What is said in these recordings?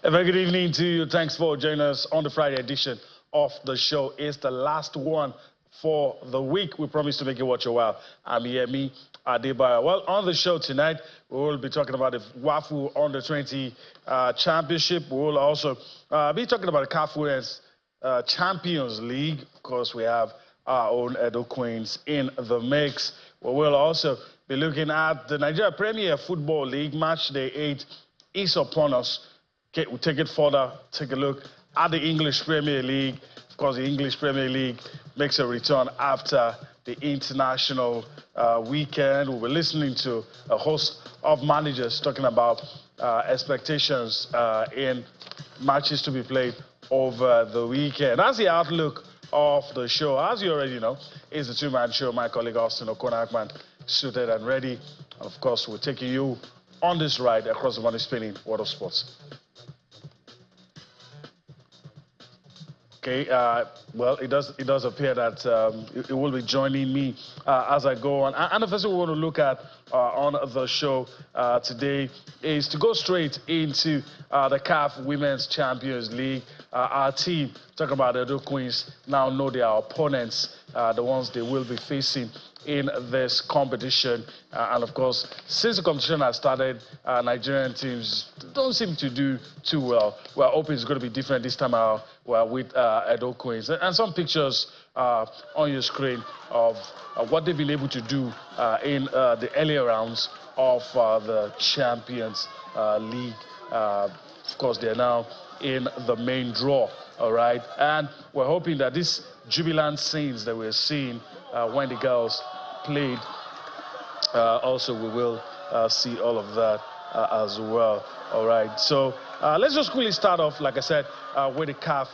A very good evening to you. Thanks for joining us on the Friday edition of the show. It's the last one for the week. We promise to make it worth your while. I'm Yemi Adebayo. Well, on the show tonight, we will be talking about the WAFU U20 Championship. We will also be talking about the CAF Women's Champions League. Of course, we have our own Edo Queens in the mix. We will also be looking at the Nigeria Premier Football League. Match Day 8 is upon us. Okay, we'll take it further, take a look at the English Premier League. Of course, the English Premier League makes a return after the international weekend. We'll be listening to a host of managers talking about expectations in matches to be played over the weekend. That's the outlook of the show. As you already know, it's a two-man show. My colleague Austin Okonakman suited and ready. And of course, we're taking you on this ride across the money spinning world of sports. Okay, well, it does appear that it will be joining me as I go on. And the first thing we want to look at on the show today is to go straight into the CAF Women's Champions League. Our team, talking about the Edo Queens, now know their opponents, the ones they will be facing in this competition. And of course, since the competition has started, Nigerian teams don't seem to do too well. We're hoping it's going to be different this time out with Edo Queens. And some pictures on your screen of what they've been able to do in the earlier rounds of the Champions League. Of course, they're now in the main draw, all right? And we're hoping that these jubilant scenes that we're seeing when the girls played, also we will see all of that as well. All right, so let's just quickly start off, like I said, with the CAF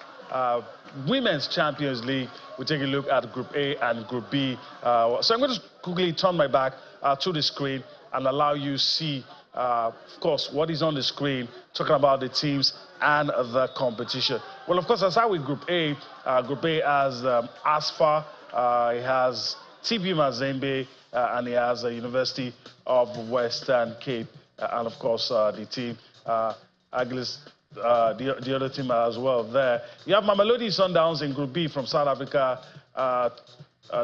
Women's Champions League. We'll take a look at Group A and Group B. So I'm going to quickly turn my back to the screen and allow you to see, of course, what is on the screen, talking about the teams and the competition. Well, of course, I'll start with Group A. Group A has ASFA, it has TP Mazembe, and it has the University of Western Cape, and of course the team, Agnes, the other team as well there. You have Mamelodi Sundowns in Group B from South Africa,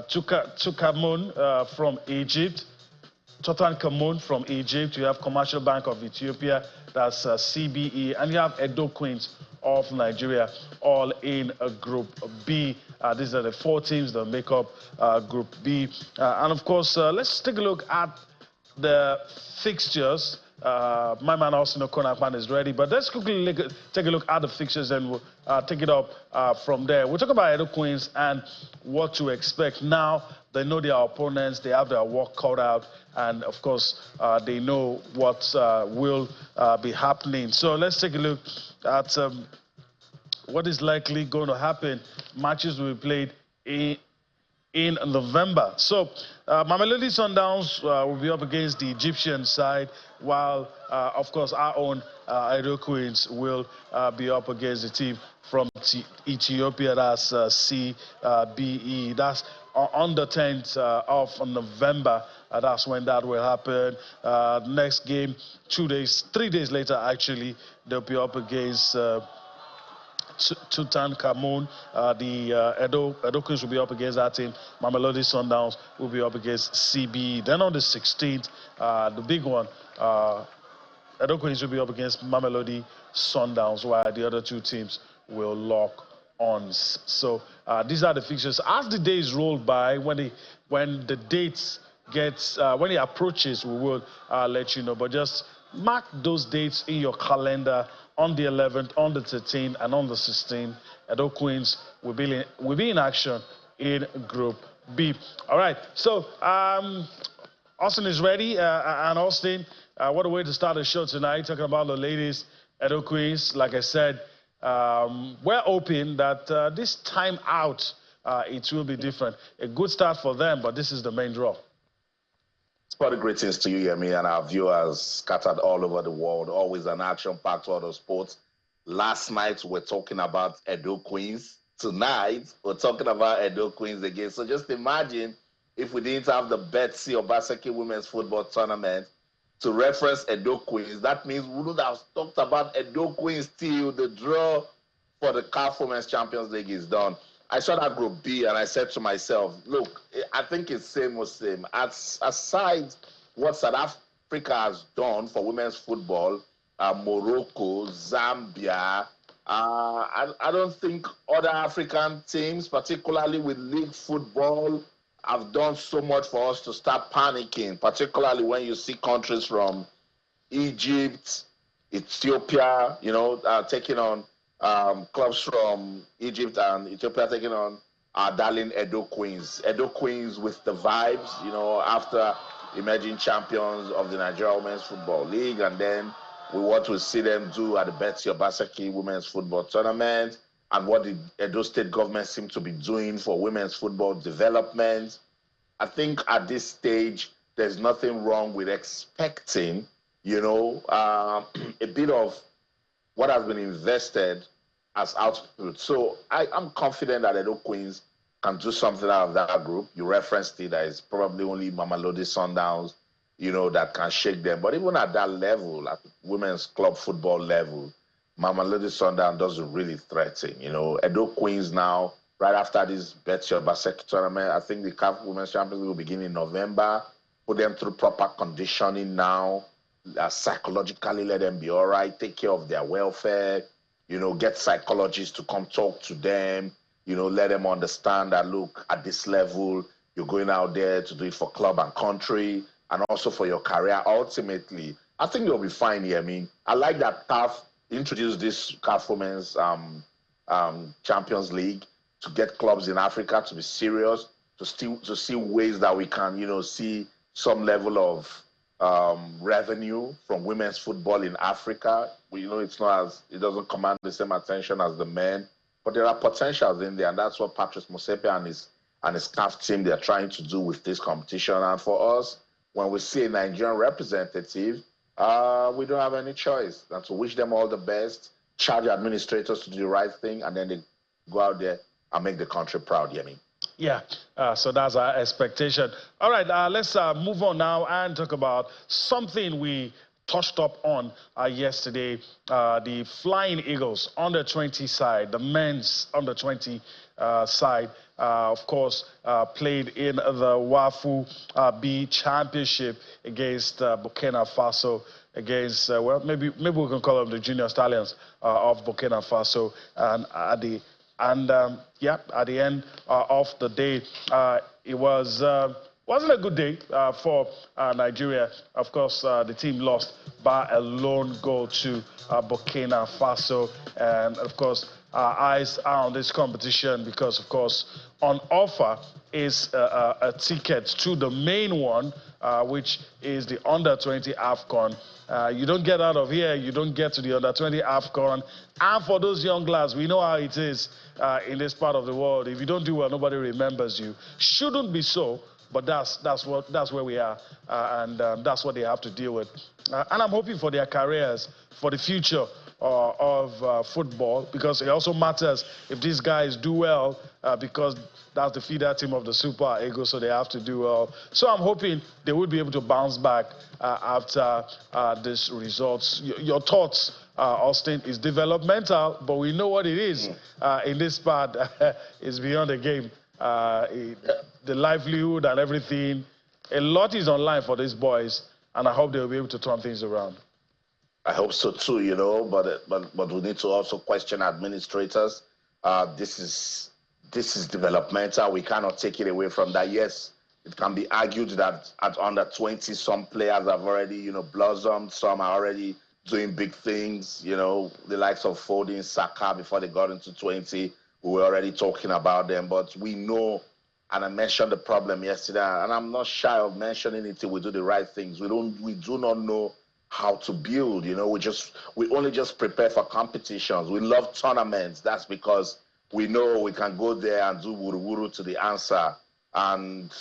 Tukamun from Egypt, Tutankhamun from Egypt. You have Commercial Bank of Ethiopia, that's CBE, and you have Edo Queens of Nigeria, all in Group B. These are the four teams that make up Group B. And of course, let's take a look at the fixtures. My man Austin Okonakman is ready, but let's quickly take a look at the fixtures and we'll take it up from there. We'll talk about Edo Queens and what to expect now. They know their opponents, they have their work cut out, and of course, they know what will be happening. So let's take a look at what is likely going to happen. Matches will be played in November. So Mamelodi Sundowns will be up against the Egyptian side, while of course our own Edo Queens will be up against the team from Ethiopia, that's CBE. That's on the 10th of November. That's when that will happen. Next game, 3 days later, actually, they'll be up against Tutankhamun. The Edo Queens will be up against that team. Mamelodi Sundowns will be up against CBE. Then on the 16th, the big one, Edo Queens will be up against Mamelodi Sundowns, while the other two teams will lock ons. So these are the fixtures. As the days roll by, when the dates gets, when it approaches, we will let you know. But just mark those dates in your calendar. On the 11th, on the 13th, and on the 16th, Edo Queens will be in action in Group B. All right, so Austin is ready, and Austin, what a way to start the show tonight, talking about the ladies, Edo Queens. Like I said, we're hoping that this time out, it will be different. A good start for them, but this is the main draw. Spotty greetings to you, Yemi, and our viewers scattered all over the world. Always an action-packed world of sports. Last night, we're talking about Edo Queens. Tonight, we're talking about Edo Queens again. So just imagine if we didn't have the Betsy Obaseki Women's Football Tournament to reference Edo Queens. That means we would have talked about Edo Queens till the draw for the CAF Women's Champions League is done. I saw that Group B and I said to myself, look, I think it's same or same. Aside what South Africa has done for women's football, Morocco, Zambia, I don't think other African teams, particularly with league football, have done so much for us to start panicking, particularly when you see countries from Egypt, Ethiopia, taking on clubs from Egypt and Ethiopia taking on our darling Edo Queens. Edo Queens with the vibes, after emerging champions of the Nigeria Women's Football League, and then we want to see them do at the Betsy Obaseki Women's Football Tournament, and what the Edo State government seems to be doing for women's football development. I think at this stage, there's nothing wrong with expecting, a bit of what has been invested as output. So I'm confident that Edo Queens can do something out of that group. You referenced it, that it's probably only Mamelodi Sundowns, that can shake them. But even at that level, at women's club football level, Mamelodi Sundowns doesn't really threaten. Edo Queens now, right after this Betsy Obaseki tournament, I think the CAF Women's Champions League will begin in November. Put them through proper conditioning now. Psychologically, let them be all right. Take care of their welfare. Get psychologists to come talk to them. Let them understand that, look, at this level, you're going out there to do it for club and country and also for your career. Ultimately, I think they'll be fine here. I mean, I like that CAF introduced this CAF Women's Champions League to get clubs in Africa to be serious, to see ways that we can, see some level of revenue from women's football in Africa. It doesn't command the same attention as the men, but there are potentials in there, and that's what Patrice Motsepe and his CAF team, they're trying to do with this competition. And for us, when we see a Nigerian representative, we don't have any choice than to wish them all the best, charge administrators to do the right thing, and then they go out there and make the country proud, Yemi. Yeah, so that's our expectation. All right, let's move on now and talk about something we touched up on yesterday, the Flying Eagles under-20 side, the men's under-20 side, of course, played in the WAFU U20 Championship against Burkina Faso, against, maybe we can call them the Junior Stallions of Burkina Faso. And at the end of the day, it wasn't a good day for Nigeria. Of course, the team lost by a lone goal to Burkina Faso. And, of course, our eyes are on this competition because, of course, on offer is a ticket to the main one, which is the under-20 AFCON. You don't get out of here, you don't get to the under-20 AFCON. And for those young lads, we know how it is in this part of the world. If you don't do well, nobody remembers you. Shouldn't be so. But that's where we are, and that's what they have to deal with. And I'm hoping for their careers, for the future of football, because it also matters if these guys do well, because that's the feeder team of the Super Eagles, so they have to do well. So I'm hoping they will be able to bounce back after these results. Your thoughts, Austin, is developmental, but we know what it is in this part. Is beyond the game. The livelihood and everything, a lot is online for these boys, and I hope they'll be able to turn things around. I hope so too, but we need to also question administrators. This is developmental. We cannot take it away from that. Yes, it can be argued that at under 20, some players have already, blossomed. Some are already doing big things. The likes of Foden, Saka, before they got into 20, we were already talking about them. But we know. And I mentioned the problem yesterday, and I'm not shy of mentioning it till we do the right things. We do not know how to build. We only just prepare for competitions. We love tournaments. That's because we know we can go there and do wuru-wuru to the answer and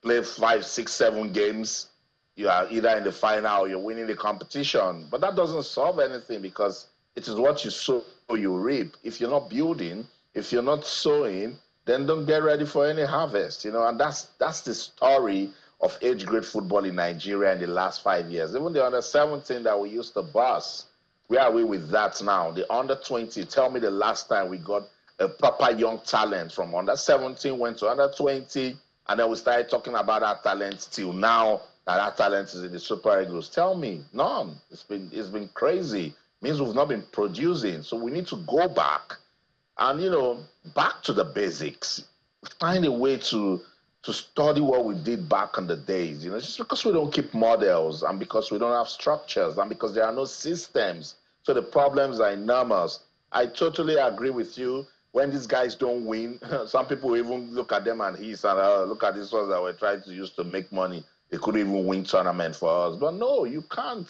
play 5, 6, 7 games. You are either in the final or you're winning the competition. But that doesn't solve anything, because it is what you sow, you reap. If you're not building, if you're not sowing, then don't get ready for any harvest, and that's the story of age grade football in Nigeria in the last 5 years. Even the under 17 that we used to bust, where are we with that now? The under 20, tell me the last time we got a proper young talent from under 17 went to under 20, and then we started talking about our talent till now that our talent is in the Super Eagles. Tell me, none. It's been crazy. It means we've not been producing. So we need to go back and, you know, back to the basics. Find a way to study what we did back in the days. You know, just because we don't keep models and because we don't have structures and because there are no systems. So the problems are enormous. I totally agree with you. When these guys don't win, some people even look at them and hiss and look at these ones that we're trying to use to make money. They could even win tournament for us. But no, you can't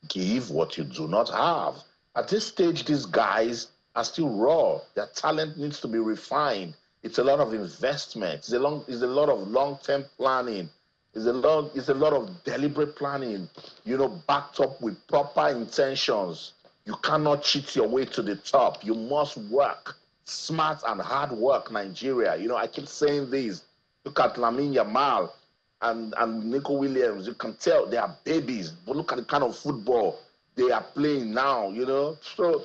give what you do not have. At this stage, these guys are still raw. Their talent needs to be refined. It's a lot of investment. It's a lot of long-term planning. It's a lot of deliberate planning, you know, backed up with proper intentions. You cannot cheat your way to the top. You must work. Smart and hard work, Nigeria. You know, I keep saying this. Look at Lamine Yamal and Nico Williams. You can tell they are babies, but look at the kind of football they are playing now, you know. So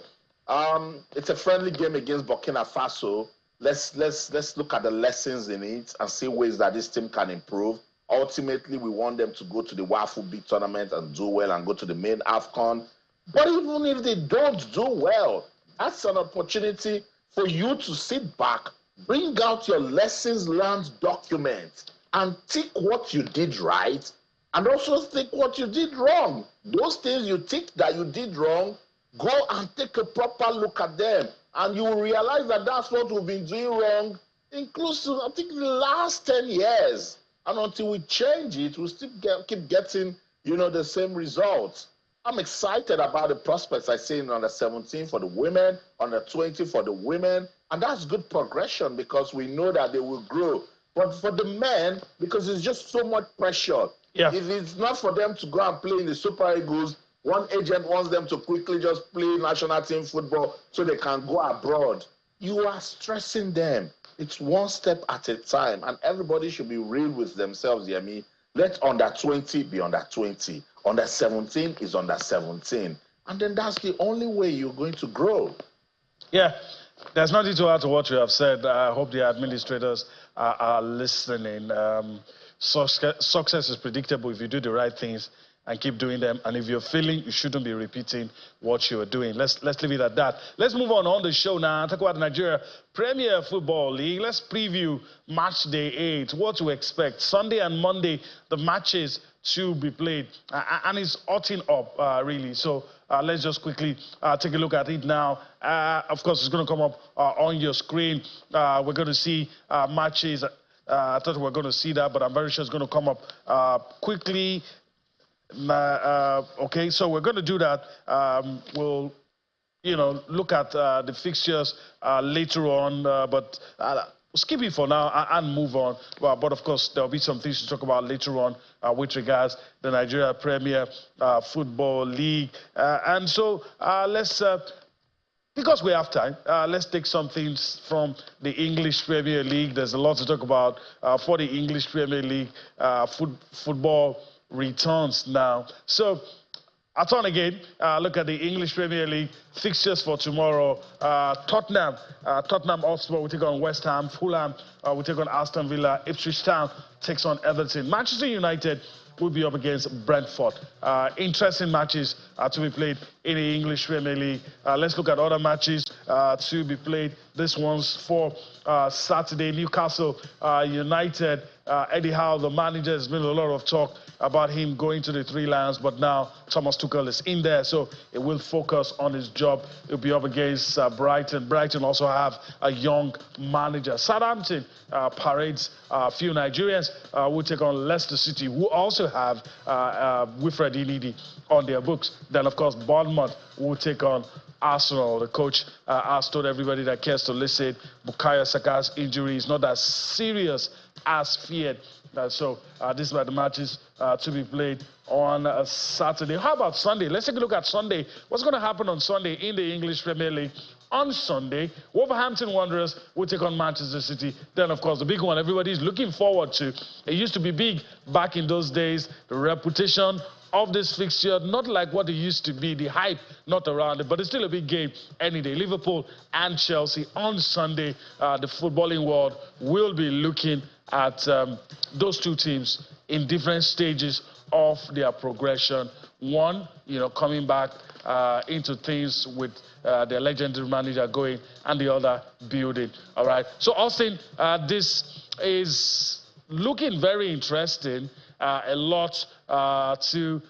it's a friendly game against Burkina Faso. Let's look at the lessons in it and see ways that this team can improve. Ultimately, we want them to go to the WAFU big tournament and do well and go to the main AFCON. But even if they don't do well, that's an opportunity for you to sit back, bring out your lessons learned document, and tick what you did right, and also tick what you did wrong. Those things you tick that you did wrong, go and take a proper look at them, and you will realize that that's what we've been doing wrong, inclusive, I think, the last 10 years. And until we change it, we'll still keep getting, you know, the same results. I'm excited about the prospects I see in under 17 for the women, under 20 for the women, and that's good progression because we know that they will grow. But for the men, because it's just so much pressure, if it's not for them to go and play in the Super Eagles, one agent wants them to quickly just play national team football so they can go abroad. You are stressing them. It's one step at a time, and everybody should be real with themselves, Yemi. Let under 20 be under 20. Under 17 is under 17. And then that's the only way you're going to grow. Yeah, there's nothing to add to what you have said. I hope the administrators are listening. Success is predictable if you do the right things and keep doing them. And if you're failing, you shouldn't be repeating what you are doing. Let's leave it at that. Let's move on the show now. Talk about the Nigeria Premier Football League. Let's preview match day 8. What to expect. Sunday and Monday, the matches to be played. And it's hotting up, really. So let's just quickly take a look at it now. Of course, it's going to come up on your screen. We're going to see matches. I thought we were going to see that, but I'm very sure it's going to come up quickly. Okay, so we're going to do that. We'll, you know, look at the fixtures later on, but skip it for now and move on. But of course, there'll be some things to talk about later on with regards the Nigeria Premier Football League. And so let's, because we have time, let's take some things from the English Premier League. There's a lot to talk about for the English Premier League. Football returns now. So I'll turn again. Look at the English Premier League fixtures for tomorrow. Tottenham Hotspur will take on West Ham. Fulham will take on Aston Villa. Ipswich Town takes on Everton. Manchester United will be up against Brentford. Interesting matches to be played in the English Premier League. Let's look at other matches to be played. This one's for Saturday. Newcastle United. Eddie Howe, the manager, has been a lot of talk about him going to the Three Lions, but now Thomas Tuchel is in there, so it will focus on his job. He'll be up against Brighton. Brighton also have a young manager. Southampton parades a few Nigerians who take on Leicester City, who also have Wilfred Inidi on their books. Then, of course, Bournemouth will take on Arsenal. The coach has told everybody that cares to listen, Bukayo Saka's injury is not as serious as feared. So these are the matches to be played on Saturday. How about Sunday? Let's take a look at Sunday. What's going to happen on Sunday in the English Premier League? on Sunday. Wolverhampton Wanderers will take on Manchester City. Then, of course, the big one everybody's looking forward to. It used to be big back in those days. The reputation of this fixture, not like what it used to be, the hype not around it, but it's still a big game any day. Liverpool and Chelsea on Sunday. The footballing world will be looking at those two teams in different stages of their progression. One, coming back into things with their legendary manager going, and the other building. All right. So, Austin, this is looking very interesting. A lot to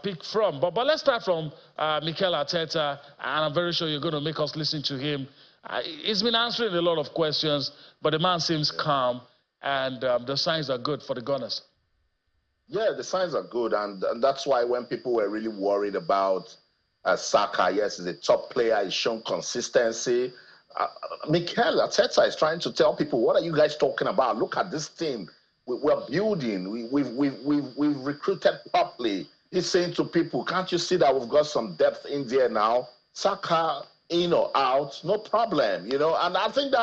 pick from. But let's start from Mikel Arteta, and I'm very sure you're going to make us listen to him. He's been answering a lot of questions, but the man seems calm, and the signs are good for the Gunners. Yeah, the signs are good, and that's why when people were really worried about Saka, yes, he's a top player, he's shown consistency. Mikel Arteta is trying to tell people, what are you guys talking about? Look at this team. We're building. We've recruited properly. He's saying to people, can't you see that we've got some depth in there now? Saka in or out, no problem, And I think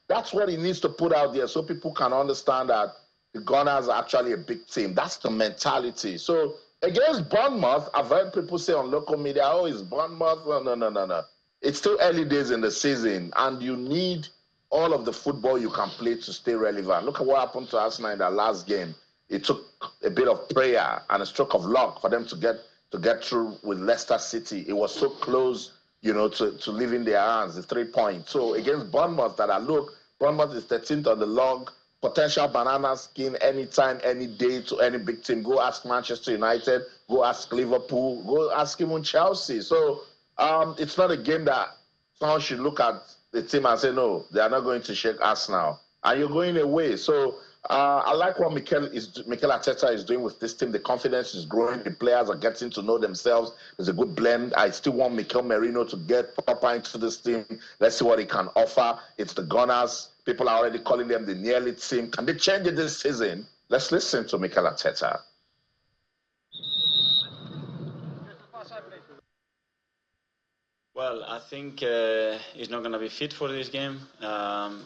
that's what he needs to put out there so people can understand that the Gunners are actually a big team. That's the mentality. So against Bournemouth, I've heard people say on local media, oh, it's Bournemouth. No. It's still early days in the season, and you need all of the football you can play to stay relevant. Look at what happened to Arsenal in that last game. It took a bit of prayer and a stroke of luck for them to get through with Leicester City. It was so close, to leaving their hands, the 3 points. So against Bournemouth, Bournemouth is 13th on the log, potential banana skin anytime, any day to any big team. Go ask Manchester United, go ask Liverpool, go ask even Chelsea. So it's not a game that someone should look at the team and say, no, they are not going to shake Arsenal. And you're going away. So I like what Mikel Arteta is doing with this team. The confidence is growing. The players are getting to know themselves. There's a good blend. I still want Mikel Merino to get proper into this team. Let's see what he can offer. It's the Gunners. People are already calling them the nearly team. Can they change it this season? Let's listen to Mikel Arteta. Well, I think he's not going to be fit for this game.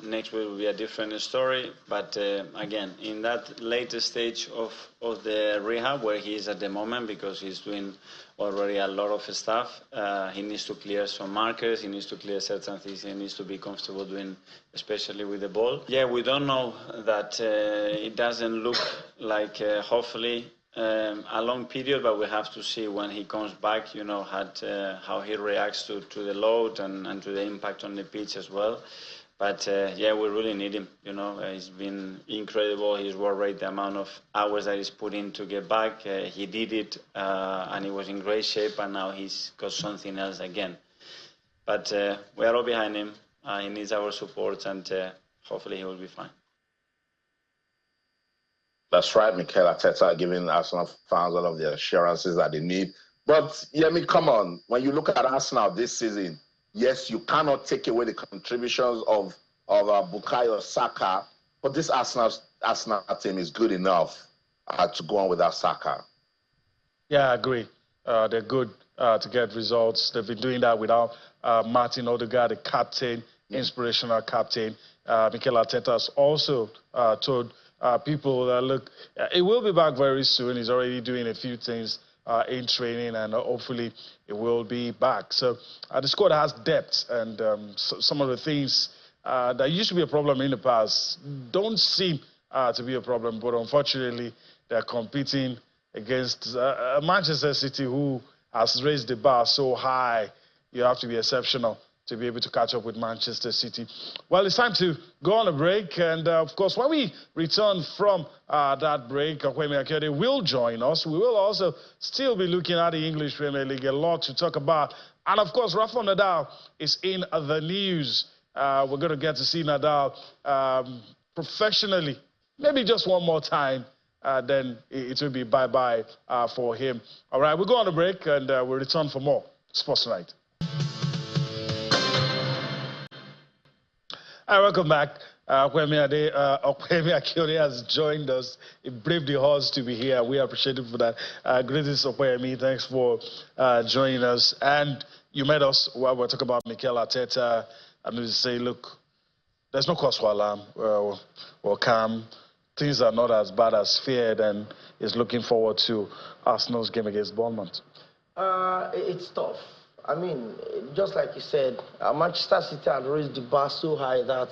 Next week will be a different story. But again, in that later stage of the rehab where he is at the moment, because he's doing already a lot of stuff, he needs to clear some markers, he needs to clear certain things, he needs to be comfortable doing, especially with the ball. Yeah, we don't know that it doesn't look like, hopefully, a long period, but we have to see when he comes back, how he reacts to the load and to the impact on the pitch as well. But yeah, we really need him. He's been incredible. He's worked right the amount of hours that he's put in to get back. He did it, and he was in great shape, and now he's got something else again. But we are all behind him. He needs our support, and hopefully he will be fine. That's right, Mikel Arteta giving Arsenal fans all of the assurances that they need. But, come on. When you look at Arsenal this season, yes, you cannot take away the contributions of Bukayo Saka, but this Arsenal team is good enough to go on without Saka. Yeah, I agree. They're good to get results. They've been doing that without Martin Odegaard, the captain, inspirational captain. Mikel Arteta has also told people that, look, it will be back very soon. He's already doing a few things in training, and hopefully it will be back. So the squad has depth, and some of the things that used to be a problem in the past don't seem to be a problem. But unfortunately, they're competing against Manchester City, who has raised the bar so high. You have to be exceptional to be able to catch up with Manchester City. Well, it's time to go on a break. And, of course, when we return from that break, Kwame Akede will join us. We will also still be looking at the English Premier League, a lot to talk about. And, of course, Rafael Nadal is in the news. We're going to get to see Nadal professionally, maybe just one more time. Then it will be bye-bye for him. All right, we'll go on a break, and we'll return for more Sports Night. Hi, welcome back. Kwame Akede has joined us. He braved the odds to be here. We appreciate it for that. Greetings, Kwame. Thanks for joining us. And you met us while we're talking about Mikel Arteta, and you say, look, there's no cause for alarm or calm. Things are not as bad as feared, and is looking forward to Arsenal's game against Bournemouth. It's tough. I mean, just like you said, Manchester City had raised the bar so high that,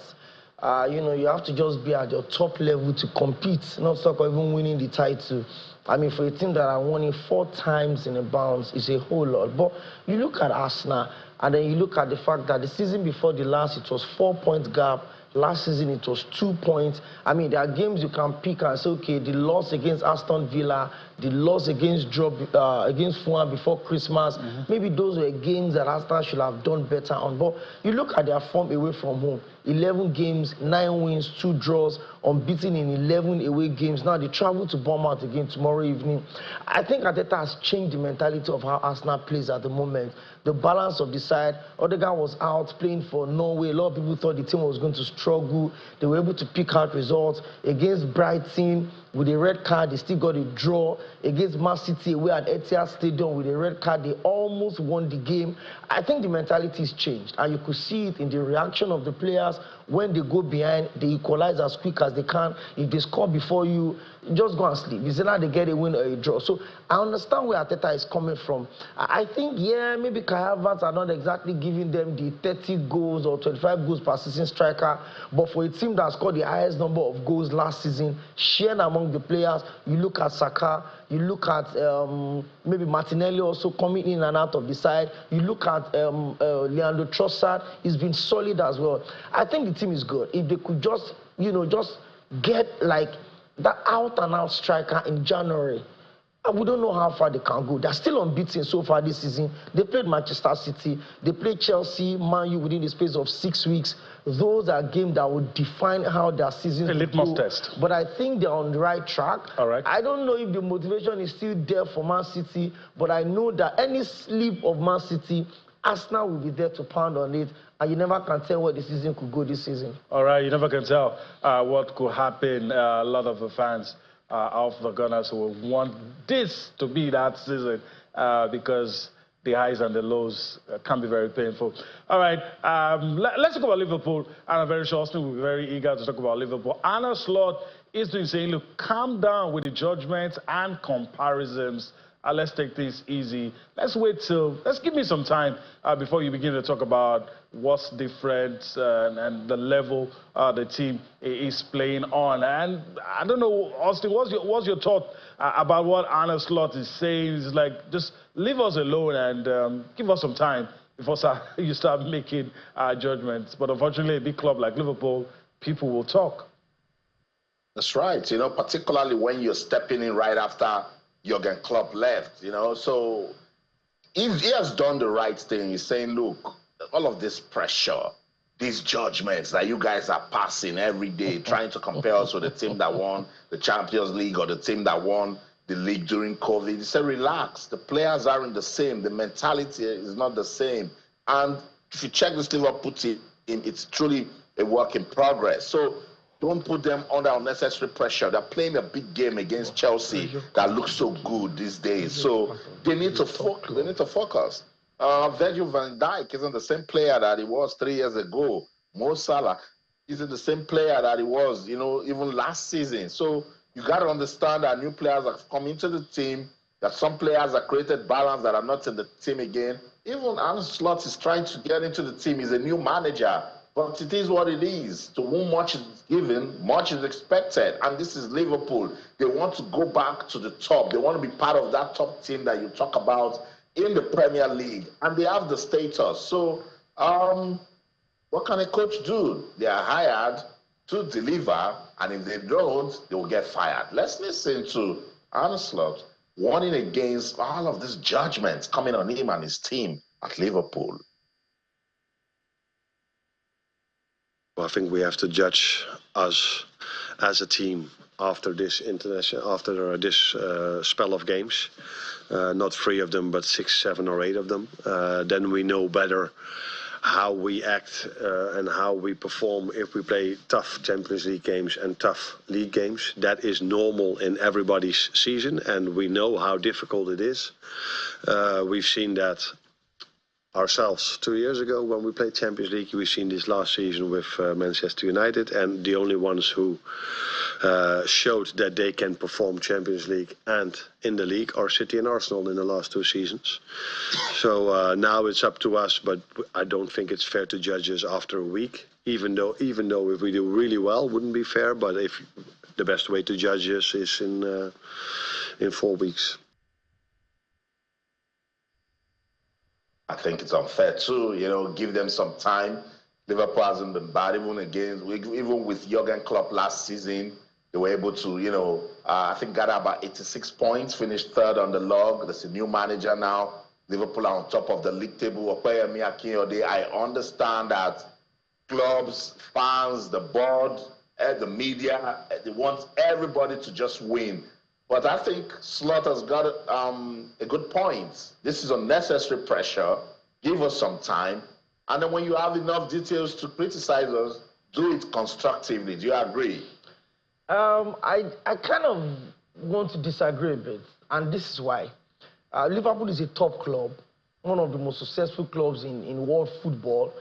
you have to just be at your top level to compete, not talk of even winning the title. I mean, for a team that are winning 4 times in a bounce is a whole lot. But you look at Arsenal, and then you look at the fact that the season before the last, it was 4-point gap. Last season, it was 2 points. I mean, there are games you can pick and say, okay, the loss against Aston Villa, the loss against Fulham before Christmas, maybe those were games that Arsenal should have done better on. But you look at their form away from home, 11 games, 9 wins, 2 draws, unbeaten in 11 away games. Now they travel to Bournemouth again tomorrow evening. I think Arteta has changed the mentality of how Arsenal plays at the moment. The balance of the side, Odegaard was out playing for Norway. A lot of people thought the team was going to struggle. They were able to pick out results. Against Brighton, with a red card, they still got a draw. Against Man City, away at Etihad Stadium with a red card, they almost won the game. I think the mentality has changed, and you could see it in the reaction of the players. When they go behind, they equalize as quick as they can. If they score before you, just go and sleep. You see now they get a win or a draw. So I understand where Arteta is coming from. I think, yeah, maybe Kai Havertz are not exactly giving them the 30 goals or 25 goals per season striker, but for a team that scored the highest number of goals last season, shared among the players, you look at Saka, you look at maybe Martinelli also coming in and out of the side. You look at Leandro Trossard, he's been solid as well. I think the team is good. If they could just, just get like that out-and-out striker in January, we don't know how far they can go. They're still unbeaten so far this season. They played Manchester City. They played Chelsea, Man U within the space of 6 weeks. Those are games that will define how their season will go. Litmus test. But I think they're on the right track. All right. I don't know if the motivation is still there for Man City, but I know that any slip of Man City, Arsenal will be there to pound on it, and you never can tell where the season could go this season. All right, you never can tell what could happen. A lot of the fans of the Gunners will want this to be that season because the highs and the lows can be very painful. All right, let's talk about Liverpool. And I'm very sure Austin will be very eager to talk about Liverpool. Arne Slot is doing saying, look, calm down with the judgments and comparisons. Let's take things easy. Let's give me some time before you begin to talk about what's different and the level the team is playing on. And I don't know, Austin, what's your thought about what Arne Slot is saying? It's like, just leave us alone and give us some time before you start making judgments. But unfortunately, a big club like Liverpool, people will talk. That's right. Particularly when you're stepping in right after Jurgen Klopp left, so he has done the right thing. He's saying, look, all of this pressure, these judgments that you guys are passing every day, trying to compare us with the team that won the Champions League or the team that won the league during COVID. He said, relax. The players aren't the same. The mentality is not the same. And if you check this Liverpool team, it's truly a work in progress. So don't put them under unnecessary pressure. They're playing a big game against Chelsea that looks so good these days. So they need to focus. Virgil van Dijk isn't the same player that he was 3 years ago. Mo Salah isn't the same player that he was, even last season. So you got to understand that new players have come into the team, that some players have created balance that are not in the team again. Even Arne Slot is trying to get into the team. He's a new manager. But it is what it is. To whom much is given, much is expected. And this is Liverpool. They want to go back to the top. They want to be part of that top team that you talk about in the Premier League. And they have the status. So what can a coach do? They are hired to deliver. And if they don't, they will get fired. Let's listen to Arne Slot warning against all of these judgments coming on him and his team at Liverpool. I think we have to judge us as a team after this spell of games, not 3 of them, but 6, 7, or 8 of them. Then we know better how we act and how we perform if we play tough Champions League games and tough league games. That is normal in everybody's season, and we know how difficult it is. We've seen that ourselves 2 years ago when we played Champions League. We've seen this last season with Manchester United, and the only ones who showed that they can perform Champions League and in the league are City and Arsenal in the last 2 seasons. So now it's up to us, but I don't think it's fair to judge us after a week. Even though if we do really well, wouldn't be fair. But if the best way to judge us is in 4 weeks. I think it's unfair too, give them some time. Liverpool hasn't been bad, even with Jurgen Klopp last season, they were able to, I think got about 86 points, finished 3rd on the log. There's a new manager now. Liverpool are on top of the league table. I understand that clubs, fans, the board, the media, they want everybody to just win. But I think Slot has got a good point. This is unnecessary pressure. Give us some time. And then when you have enough details to criticize us, do it constructively. Do you agree? I kind of want to disagree a bit. And this is why. Liverpool is a top club, one of the most successful clubs in world football.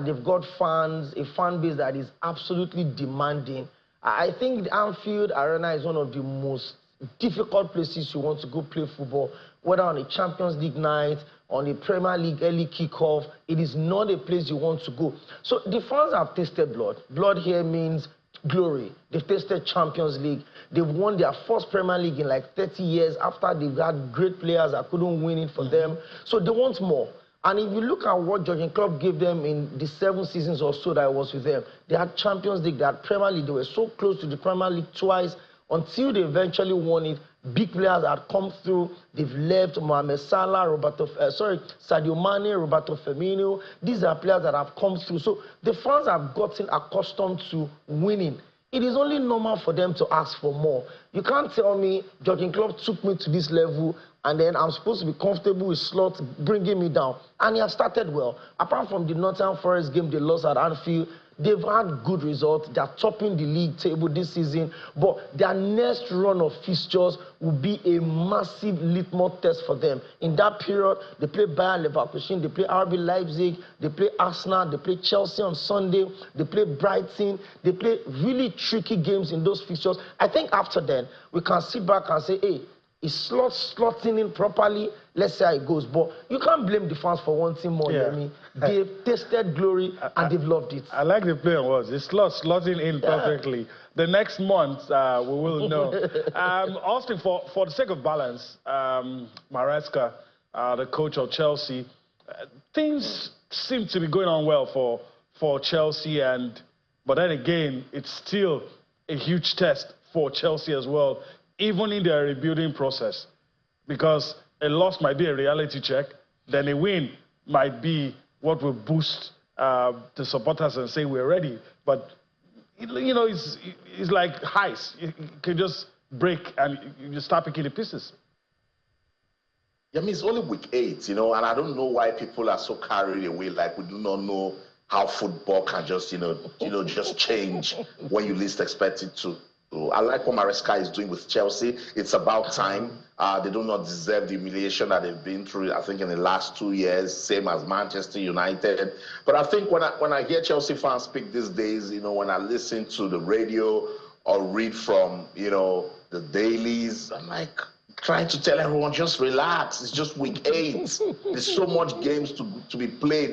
They've got fans, a fan base that is absolutely demanding. I think the Anfield Arena is one of the most difficult places you want to go play football, whether on a Champions League night, on a Premier League early kickoff. It is not a place you want to go. So the fans have tasted blood. Blood here means glory. They've tasted Champions League. They've won their first Premier League in like 30 years after they've had great players that couldn't win it for them. So they want more. And if you look at what Jurgen Klopp gave them in the 7 seasons or so that I was with them, they had Champions League, they had Premier League. They were so close to the Premier League twice until they eventually won it. Big players had come through. They've left. Mohamed Salah, Sadio Mane, Roberto Firmino. These are players that have come through. So the fans have gotten accustomed to winning. It is only normal for them to ask for more. You can't tell me Jurgen Klopp took me to this level and then I'm supposed to be comfortable with Slot bringing me down. And he has started well. Apart from the Nottingham Forest game they lost at Anfield, they've had good results. They're topping the league table this season. But their next run of fixtures will be a massive litmus test for them. In that period, they play Bayern Leverkusen, they play RB Leipzig, they play Arsenal, they play Chelsea on Sunday, they play Brighton. They play really tricky games in those fixtures. I think after then, we can sit back and say, hey, is slotting in properly? Let's see how it goes. But you can't blame the fans for wanting more than me. They've tasted glory and they've loved it. I like the play on words. It's slotting in perfectly. The next month, we will know. Austin, for the sake of balance, Maresca, the coach of Chelsea, things seem to be going on well for Chelsea. But then again, it's still a huge test for Chelsea as well, even in their rebuilding process, because a loss might be a reality check, then a win might be what will boost the supporters and say we're ready. But it's like ice. You can just break and you start picking the pieces. Yeah, I mean, it's only week 8, and I don't know why people are so carried away. Like, we do not know how football can just, just change when you least expect it to. I like what Maresca is doing with Chelsea. It's about time. They do not deserve the humiliation that they've been through, I think, in the last 2 years, same as Manchester United. But I think when I hear Chelsea fans speak these days, when I listen to the radio or read from, the dailies, I'm like trying to tell everyone, just relax. It's just week 8. There's so much games to be played,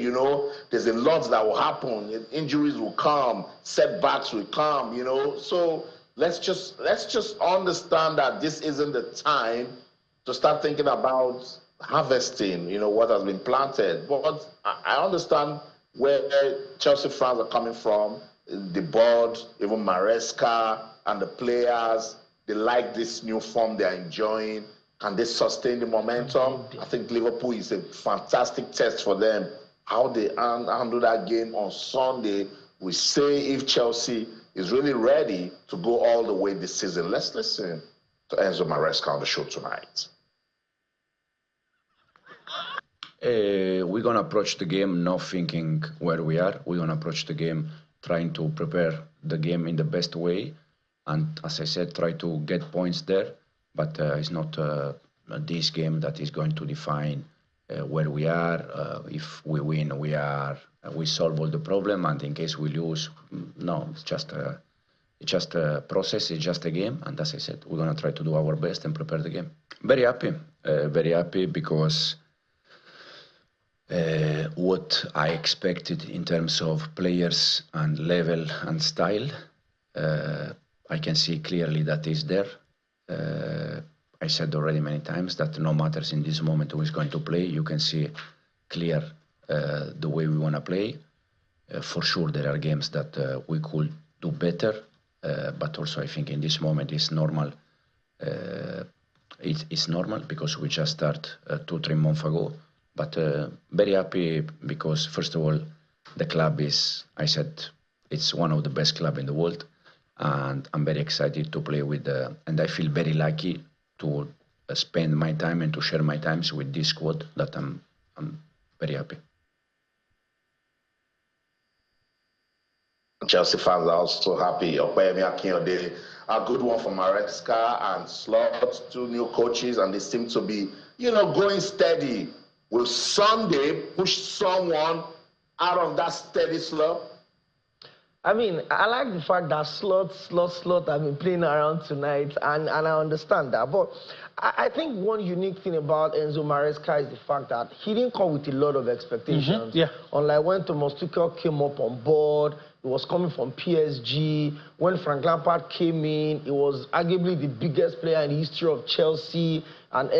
There's a lot that will happen. Injuries will come. Setbacks will come, So let's just understand that this isn't the time to start thinking about harvesting, what has been planted. But I understand where Chelsea fans are coming from, the board, even Maresca and the players. They like this new form they're enjoying. Can they sustain the momentum? I think Liverpool is a fantastic test for them. How they handle that game on Sunday, we say if Chelsea is really ready to go all the way this season. Let's listen to Enzo Maresca on the show tonight. We're going to approach the game not thinking where we are. We're going to approach the game trying to prepare the game in the best way. And as I said, try to get points there. But it's not this game that is going to define where we are. If we win, we solve all the problem, and in case we lose, no, it's just a process, it's just a game, and as I said, we're gonna try to do our best and prepare the game. Very happy because what I expected in terms of players and level and style, I can see clearly that is there. I said already many times that no matters in this moment who is going to play, you can see clear the way we want to play. For sure, there are games that we could do better, but also I think in this moment it's normal. It's normal because we just started 2-3 months ago. But very happy because first of all, the club is, I said, it's one of the best clubs in the world, and I'm very excited to play with. And I feel very lucky to spend my time and to share my times with this squad. That I'm very happy. Chelsea fans are also happy. A good one for Maresca and Slot, 2 new coaches, and they seem to be, going steady. Will Sunday push someone out of that steady slope? I mean, I like the fact that Slot have been playing around tonight, and I understand that. But I think one unique thing about Enzo Maresca is the fact that he didn't come with a lot of expectations. Yeah. Unlike when Thomas Tuchel came up on board, he was coming from PSG. When Frank Lampard came in, he was arguably the biggest player in the history of Chelsea, an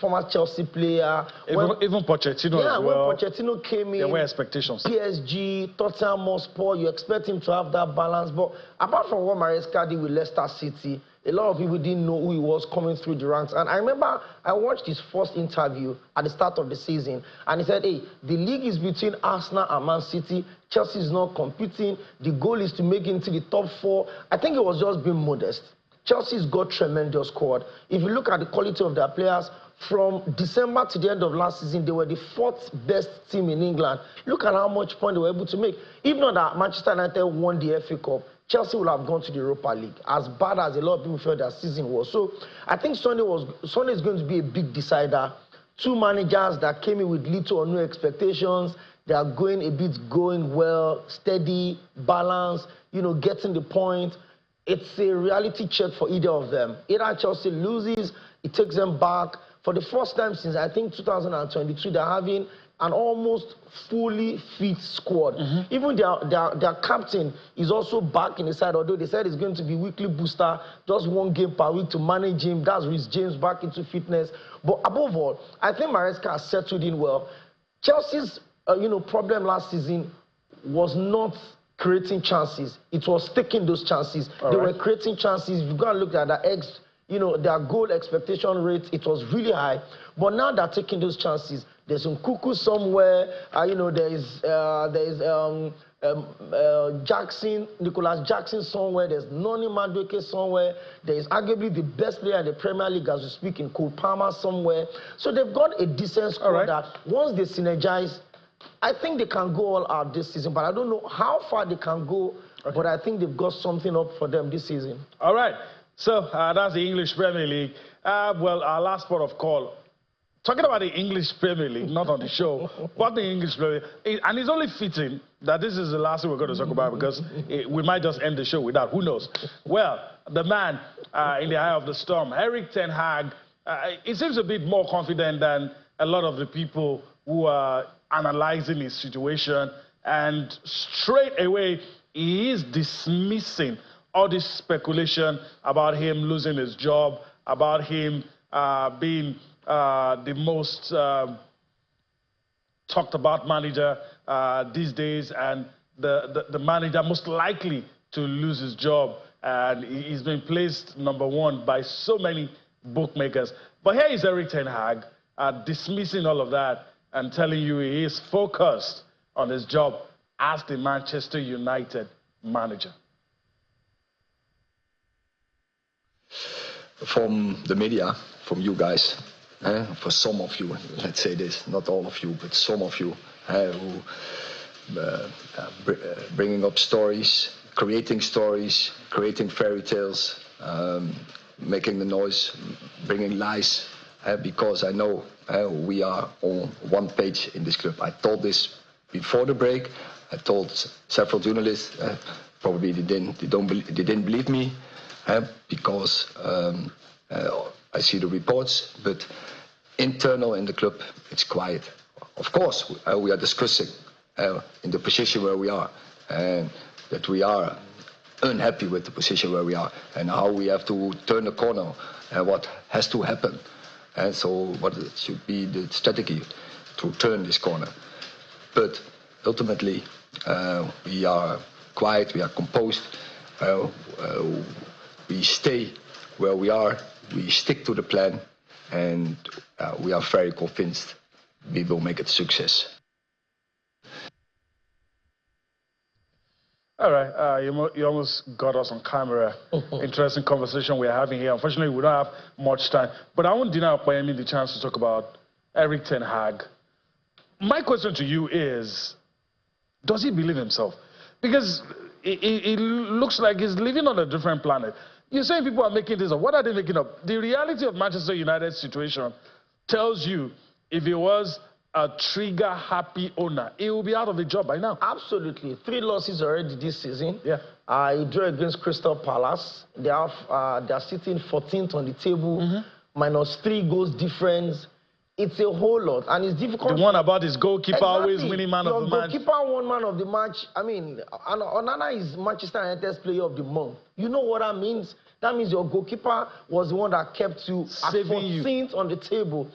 former Chelsea player. Even Pochettino as well. When Pochettino came in, there were expectations. PSG, Tottenham Hotspur, you expect him to have that balance. But apart from what Maresca did with Leicester City, a lot of people didn't know who he was coming through the ranks. And I remember I watched his first interview at the start of the season, and he said, hey, the league is between Arsenal and Man City. Chelsea is not competing. The goal is to make it into the top 4. I think it was just being modest. Chelsea's got tremendous squad. If you look at the quality of their players, from December to the end of last season, they were the 4th best team in England. Look at how much point they were able to make. If not that Manchester United won the FA Cup, Chelsea would have gone to the Europa League, as bad as a lot of people felt their season was. So I think Sunday is going to be a big decider. 2 managers that came in with little or no expectations. They are going well, steady, balanced, getting the point. It's a reality check for either of them. Either Chelsea loses, it takes them back. For the first time since, I think, 2022, they're having an almost fully fit squad. Even their captain is also back in the side, although they said it's going to be weekly booster, just 1 game per week to manage him. That's Reece James back into fitness. But above all, I think Maresca has settled in well. Chelsea's problem last season was not creating chances. It was taking those chances. They were creating chances. You've got to look at their goal expectation rate. It was really high. But now they're taking those chances. There's Nkunku somewhere. Nicholas Jackson somewhere. There's Noni Madueke somewhere. There is arguably the best player in the Premier League as we speak in Cole Palmer somewhere. So they've got a decent squad that once they synergize, I think they can go all out this season, but I don't know how far they can go, but I think they've got something up for them this season. All right. So that's the English Premier League. Well, our last port of call. Talking about the English Premier League, not on the show, but the English Premier League. And it's only fitting that this is the last thing we're going to talk about because we might just end the show with that. Who knows? Well, the man in the eye of the storm, Erik ten Hag, he seems a bit more confident than a lot of the people who are analyzing his situation, and straight away he is dismissing all this speculation about him losing his job, about him being the most talked about manager these days, and the manager most likely to lose his job, and he's been placed #1 by so many bookmakers. But here is Erik ten Hag dismissing all of that and telling you he is focused on his job as the Manchester United manager. From the media, from you guys, for some of you, let's say this, not all of you, but some of you, who bringing up stories, creating fairy tales, making the noise, bringing lies because I know we are on one page in this club. I told this before the break. I told several journalists, probably they didn't believe me, because I see the reports, but internal in the club, it's quiet. Of course, we are discussing in the position where we are, and that we are unhappy with the position where we are, and how we have to turn the corner, and what has to happen. And so what should be the strategy to turn this corner. But ultimately, we are quiet, we are composed, we stay where we are, we stick to the plan, and we are very convinced we will make it a success. All right, you almost got us on camera. Interesting conversation we're having here. Unfortunately, we don't have much time, but I won't deny Bayemi the chance to talk about Erik ten Hag. My question to you is, does he believe himself? Because it looks like he's living on a different planet. You're saying people are making this up. What are they making up? The reality of Manchester United's situation tells you if it was a trigger-happy owner, he will be out of the job by now. Absolutely. 3 losses already this season. Yeah. He drew against Crystal Palace. They are sitting 14th on the table, minus 3 goals difference. It's a whole lot, and it's difficult. The one about his goalkeeper always winning man of the match. Your goalkeeper won man of the match. I mean, Onana is Manchester United's player of the month. You know what that means? That means your goalkeeper was the one that kept you at 14th on the table.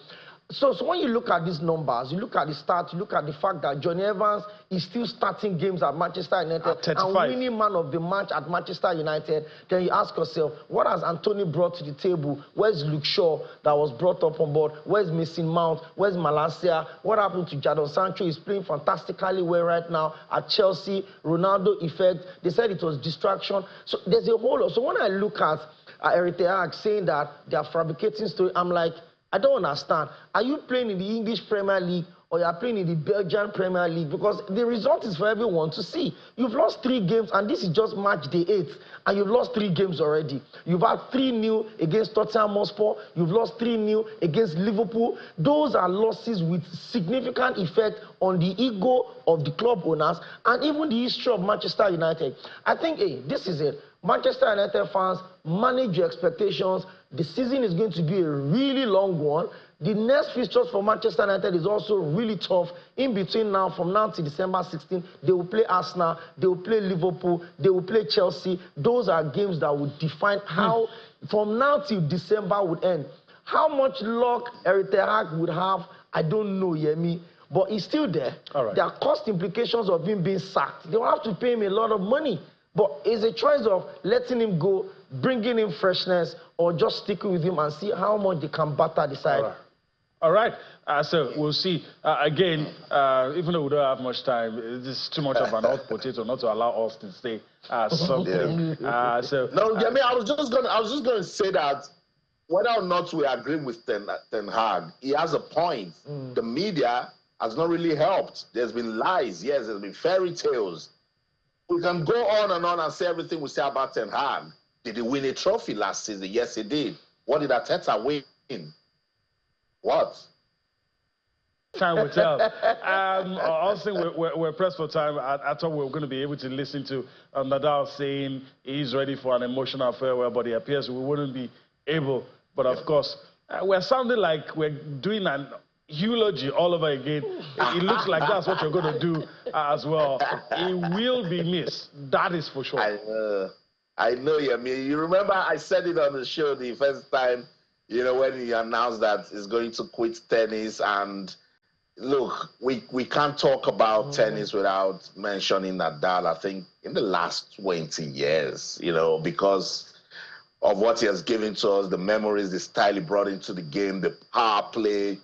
So when you look at these numbers, you look at the stats, you look at the fact that Johnny Evans is still starting games at Manchester United and winning man of the match at Manchester United, then you ask yourself, what has Anthony brought to the table? Where's Luke Shaw that was brought up on board? Where's Mason Mount? Where's Malacia? What happened to Jadon Sancho? He's playing fantastically well right now at Chelsea. Ronaldo effect. They said it was distraction. So there's a whole lot. So when I look at Erik ten Hag saying that they are fabricating story, I'm like, I don't understand. Are you playing in the English Premier League or you are playing in the Belgian Premier League? Because the result is for everyone to see. You've lost 3 games, and this is just match day 8, and you've lost 3 games already. You've had 3-0 against Tottenham Hotspur. You've lost 3-0 against Liverpool. Those are losses with significant effect on the ego of the club owners and even the history of Manchester United. I think, hey, this is it. Manchester United fans, manage your expectations. The season is going to be a really long one. The next fixtures for Manchester United is also really tough. In between now, from now to December 16, they will play Arsenal, they will play Liverpool, they will play Chelsea. Those are games that will define how, from now till December would end. How much luck Erik ten Hag would have, I don't know, Yemi. But he's still there. All right. There are cost implications of him being sacked. They will have to pay him a lot of money. But it's a choice of letting him go, bringing in freshness, or just sticking with him and see how much they can batter the side. All right. So we'll see. Again, even though we don't have much time, this is too much of an hot potato not to allow us to say something. No, I mean, I was just going to say that whether or not we agree with ten Hag, he has a point. The media has not really helped. There's been lies. Yes, there's been fairy tales. We can go on and say everything we say about ten Hag. Did he win a trophy last season? Yes, he did. What did Arteta win? What? Time will tell. Also, we're pressed for time. I thought we were going to be able to listen to Nadal saying he's ready for an emotional farewell, but it appears we wouldn't be able. But of course, we're sounding like we're doing an eulogy all over again. It looks like that's what you're going to do as well. It will be missed. That is for sure. I know. I mean, you remember I said it on the show the first time, you know, when he announced that he's going to quit tennis. And look, we can't talk about tennis without mentioning Nadal, I think, in the last 20 years, you know, because of what he has given to us, the memories, the style he brought into the game, the power play,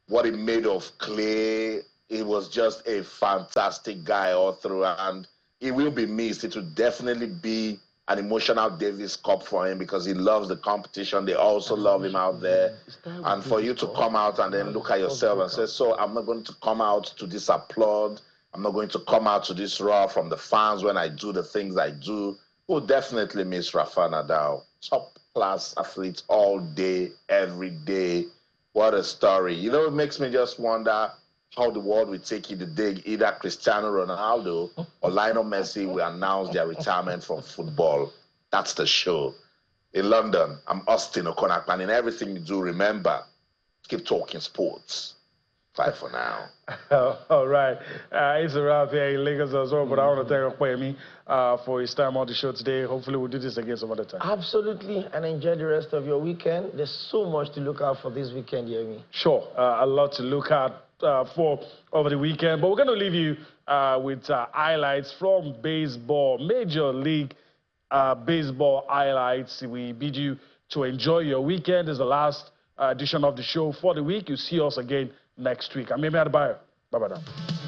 what he made of clay. He was just a fantastic guy all through, and he will be missed. It will definitely be an emotional Davis Cup for him because he loves the competition. They also love him out there. And for you to come out and then look at yourself and say, so I'm not going to come out to this applaud. I'm not going to come out to this roar from the fans when I do the things I do. We'll definitely miss Rafael Nadal. Top class athlete all day, every day. What a story. You know, it makes me just wonder how the world will take it the day either Cristiano Ronaldo or Lionel Messi will announce their retirement from football. That's the show. In London, I'm Austin O'Connor, and in everything you do, remember, keep talking sports. Bye for now. All right. It's a wrap here in Lagos as well, but I want to thank Okwemi for his time on the show today. Hopefully we'll do this again some other time. Absolutely, and enjoy the rest of your weekend. There's so much to look out for this weekend, Yemi. Sure, a lot to look at for over the weekend, but we're going to leave you with highlights from baseball, Major League Baseball highlights. We bid you to enjoy your weekend. This is the last edition of the show for the week. You see us again next week. I'm Amy Adebayo. Bye-bye now.